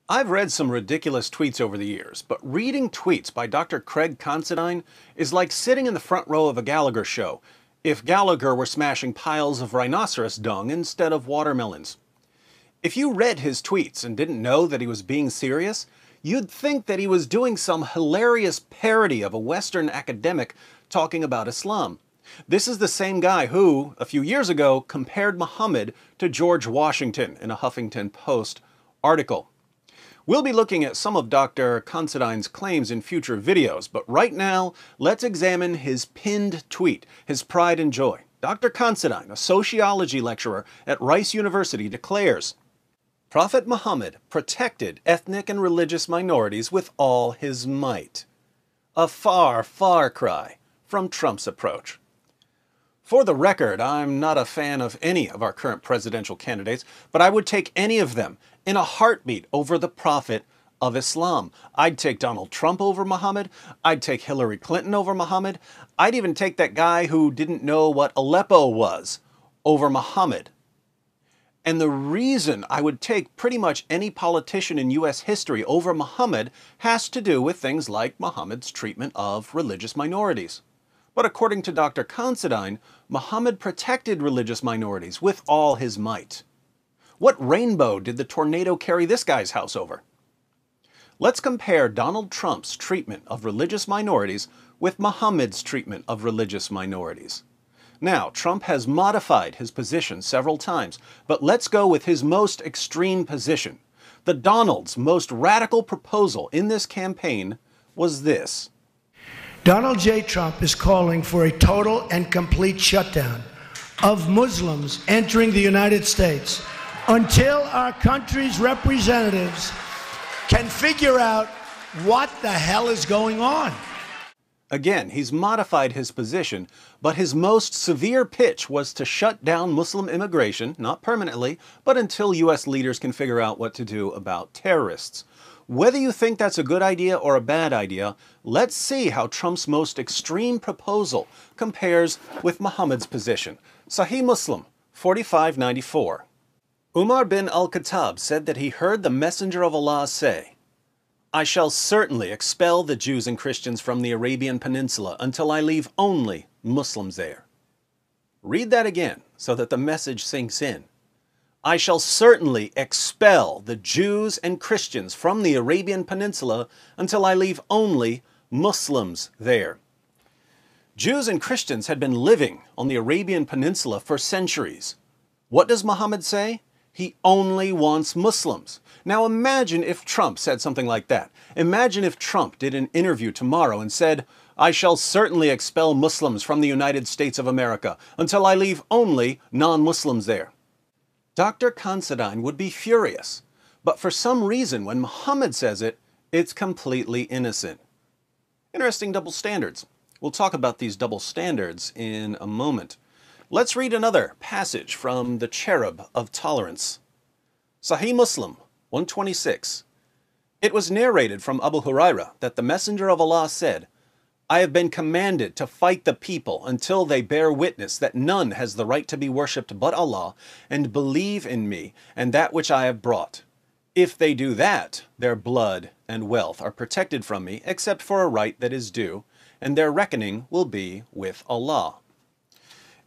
I've read some ridiculous tweets over the years, but reading tweets by Dr. Craig Considine is like sitting in the front row of a Gallagher show if Gallagher were smashing piles of rhinoceros dung instead of watermelons. If you read his tweets and didn't know that he was being serious, you'd think that he was doing some hilarious parody of a Western academic talking about Islam. This is the same guy who, a few years ago, compared Muhammad to George Washington in a Huffington Post article. We'll be looking at some of Dr. Considine's claims in future videos, but right now, let's examine his pinned tweet, his pride and joy. Dr. Considine, a sociology lecturer at Rice University, declares, Prophet Muhammad protected ethnic and religious minorities with all his might. A far, far cry from Trump's approach. For the record, I'm not a fan of any of our current presidential candidates, but I would take any of them in a heartbeat over the Prophet of Islam. I'd take Donald Trump over Muhammad. I'd take Hillary Clinton over Muhammad. I'd even take that guy who didn't know what Aleppo was over Muhammad. And the reason I would take pretty much any politician in U.S. history over Muhammad has to do with things like Muhammad's treatment of religious minorities. But according to Dr. Considine, Muhammad protected religious minorities with all his might. What rainbow did the tornado carry this guy's house over? Let's compare Donald Trump's treatment of religious minorities with Muhammad's treatment of religious minorities. Now, Trump has modified his position several times, but let's go with his most extreme position. The Donald's most radical proposal in this campaign was this. Donald J. Trump is calling for a total and complete shutdown of Muslims entering the United States until our country's representatives can figure out what the hell is going on. Again, he's modified his position, but his most severe pitch was to shut down Muslim immigration, not permanently, but until U.S. leaders can figure out what to do about terrorists. Whether you think that's a good idea or a bad idea, let's see how Trump's most extreme proposal compares with Muhammad's position. Sahih Muslim, 4594. Umar bin al-Khattab said that he heard the Messenger of Allah say, I shall certainly expel the Jews and Christians from the Arabian Peninsula until I leave only Muslims there. Read that again so that the message sinks in. I shall certainly expel the Jews and Christians from the Arabian Peninsula until I leave only Muslims there. Jews and Christians had been living on the Arabian Peninsula for centuries. What does Muhammad say? He only wants Muslims. Now imagine if Trump said something like that. Imagine if Trump did an interview tomorrow and said, I shall certainly expel Muslims from the United States of America until I leave only non-Muslims there. Dr. Considine would be furious, but for some reason when Muhammad says it, it's completely innocent. Interesting double standards. We'll talk about these double standards in a moment. Let's read another passage from the Cherub of Tolerance. Sahih Muslim, 126. It was narrated from Abu Huraira that the Messenger of Allah said, I have been commanded to fight the people until they bear witness that none has the right to be worshipped but Allah, and believe in me and that which I have brought. If they do that, their blood and wealth are protected from me, except for a right that is due, and their reckoning will be with Allah.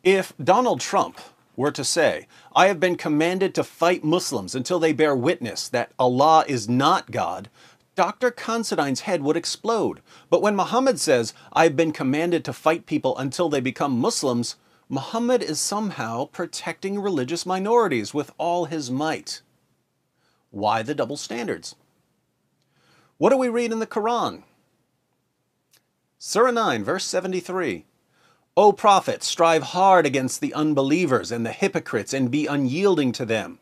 If Donald Trump were to say, I have been commanded to fight Muslims until they bear witness that Allah is not God, Dr. Considine's head would explode. But when Muhammad says, I have been commanded to fight people until they become Muslims, Muhammad is somehow protecting religious minorities with all his might. Why the double standards? What do we read in the Quran? Surah 9, verse 73. O Prophet, strive hard against the unbelievers and the hypocrites and be unyielding to them.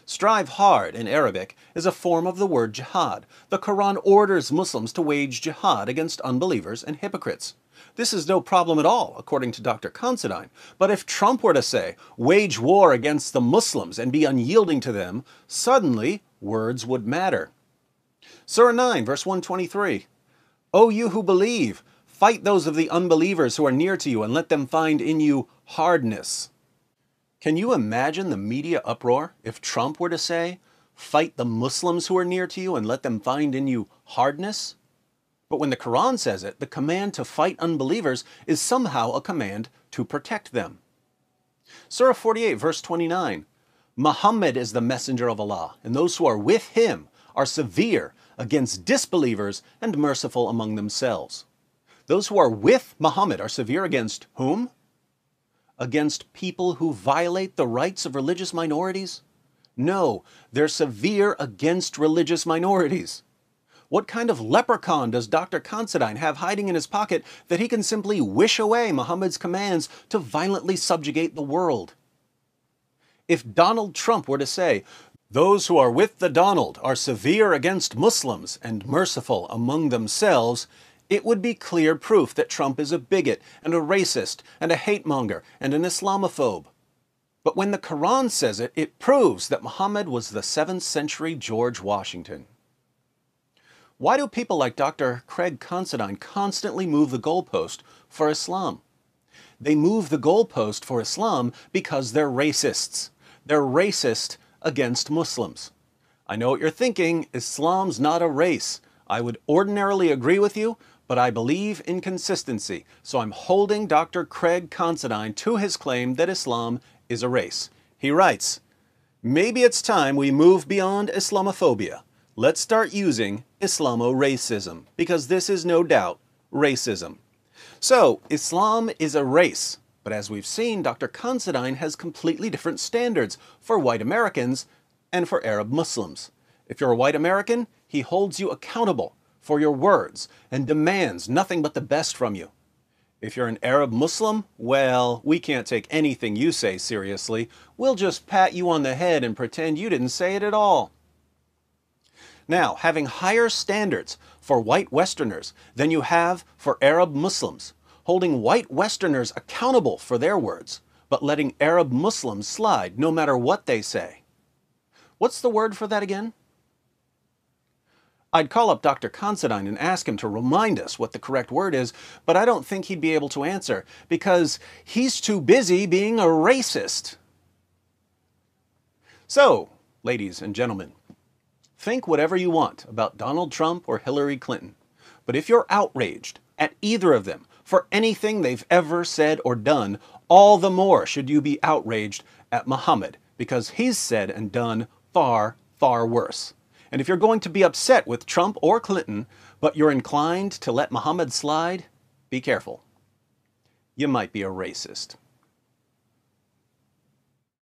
Strive hard in Arabic is a form of the word jihad. The Quran orders Muslims to wage jihad against unbelievers and hypocrites. This is no problem at all, according to Dr. Considine. But if Trump were to say, wage war against the Muslims and be unyielding to them, suddenly words would matter. Surah 9, verse 123. O you who believe, fight those of the unbelievers who are near to you and let them find in you hardness. Can you imagine the media uproar if Trump were to say, fight the Muslims who are near to you and let them find in you hardness. But when the Quran says it, the command to fight unbelievers is somehow a command to protect them. Surah 48, verse 29, Muhammad is the messenger of Allah, and those who are with him are severe against disbelievers and merciful among themselves. Those who are with Muhammad are severe against whom? Against people who violate the rights of religious minorities? No, they're severe against religious minorities. What kind of leprechaun does Dr. Considine have hiding in his pocket that he can simply wish away Muhammad's commands to violently subjugate the world? If Donald Trump were to say, those who are with the Donald are severe against Muslims and merciful among themselves, it would be clear proof that Trump is a bigot and a racist and a hate-monger and an Islamophobe. But when the Quran says it, it proves that Muhammad was the 7th century George Washington. Why do people like Dr. Craig Considine constantly move the goalpost for Islam? They move the goalpost for Islam because they're racists. They're racist against Muslims. I know what you're thinking, Islam's not a race. I would ordinarily agree with you, but I believe in consistency, so I'm holding Dr. Craig Considine to his claim that Islam is a race. He writes, maybe it's time we move beyond Islamophobia. Let's start using Islamo-racism, because this is no doubt racism. So, Islam is a race, but as we've seen, Dr. Considine has completely different standards for white Americans and for Arab Muslims. If you're a white American, he holds you accountable for your words and demands nothing but the best from you. If you're an Arab Muslim, well, we can't take anything you say seriously. We'll just pat you on the head and pretend you didn't say it at all. Now, having higher standards for white Westerners than you have for Arab Muslims, holding white Westerners accountable for their words, but letting Arab Muslims slide no matter what they say. What's the word for that again? I'd call up Dr. Considine and ask him to remind us what the correct word is, but I don't think he'd be able to answer because he's too busy being a racist. So, ladies and gentlemen, think whatever you want about Donald Trump or Hillary Clinton, but if you're outraged at either of them for anything they've ever said or done, all the more should you be outraged at Muhammad because he's said and done far, far worse. And if you're going to be upset with Trump or Clinton, but you're inclined to let Muhammad slide, be careful. You might be a racist.